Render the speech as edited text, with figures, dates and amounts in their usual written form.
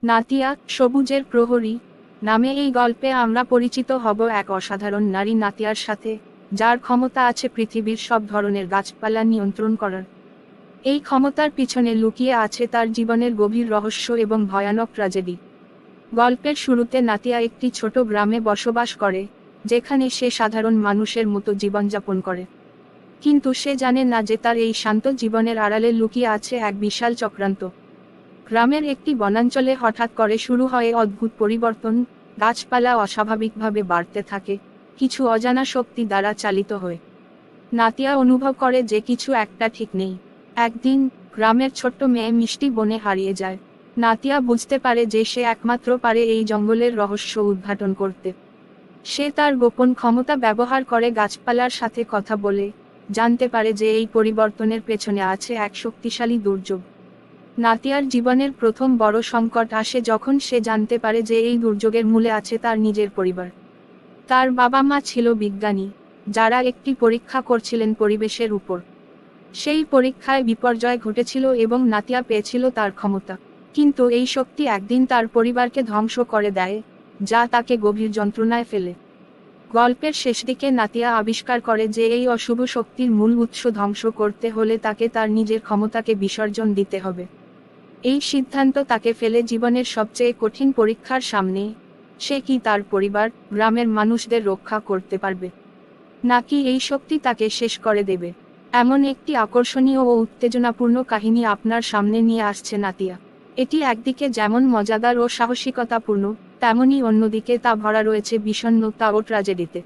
নাতিয়া, সবুজের প্রহরী নামে এই গল্পে আমরা পরিচিত হব এক অসাধারণ নারী নাতিয়ার সাথে, যার ক্ষমতা আছে পৃথিবীর সব ধরনের গাছপালা নিয়ন্ত্রণ করার। এই ক্ষমতার পিছনে লুকিয়ে আছে তার জীবনের গভীর রহস্য এবং ভয়ানক ট্র্যাজেডি। গল্পের শুরুতে নাতিয়া একটি ছোট গ্রামে বসবাস করে, যেখানে সে সাধারণ মানুষের মতো জীবনযাপন করে। কিন্তু সে জানে না যে তার এই শান্ত জীবনের আড়ালে লুকিয়ে আছে এক বিশাল চক্রান্ত। গ্রামের একটি বনাঞ্চলে হঠাৎ করে শুরু হয় অদ্ভুত পরিবর্তন। গাছপালা অস্বাভাবিকভাবে বাড়তে থাকে, কিছু অজানা শক্তি দ্বারা চালিত হয়ে। নাতিয়া অনুভব করে যে কিছু একটা ঠিক নেই। একদিন গ্রামের ছোট্ট মেয়ে মিষ্টি বনে হারিয়ে যায়। নাতিয়া বুঝতে পারে যে সে একমাত্র পারে এই জঙ্গলের রহস্য উদ্ঘাটন করতে। সে তার গোপন ক্ষমতা ব্যবহার করে গাছপালার সাথে কথা বলে জানতে পারে যে এই পরিবর্তনের পেছনে আছে এক শক্তিশালী দুর্যোগ। নাতিয়ার জীবনের প্রথম বড় সংকট আসে যখন সে জানতে পারে যে এই দুর্যোগের মূলে আছে তার নিজের পরিবার। তার বাবা মা ছিল বিজ্ঞানী, যারা একটি পরীক্ষা করছিলেন পরিবেশের উপর। সেই পরীক্ষায় বিপর্যয় ঘটেছিল এবং নাতিয়া পেয়েছিল তার ক্ষমতা। কিন্তু এই শক্তি একদিন তার পরিবারকে ধ্বংস করে দেয়, যা তাকে গভীর যন্ত্রণায় ফেলে। গল্পের শেষ দিকে নাতিয়া আবিষ্কার করে যে এই অশুভ শক্তির মূল উৎস ধ্বংস করতে হলে তাকে তার নিজের ক্ষমতাকে বিসর্জন দিতে হবে। এই সিদ্ধান্ত তাকে ফেলে জীবনের সবচেয়ে কঠিন পরীক্ষার সামনে। সে কি তার পরিবার, গ্রামের মানুষদের রক্ষা করতে পারবে, নাকি এই শক্তি তাকে শেষ করে দেবে? এমন একটি আকর্ষণীয় ও উত্তেজনাপূর্ণ কাহিনী আপনার সামনে নিয়ে আসছে নাতিয়া। এটি একদিকে যেমন মজাদার ও সাহসিকতাপূর্ণ, তেমনি অন্যদিকে তা ভরা রয়েছে বিষণ্ণতা ও ট্র্যাজেডিতে।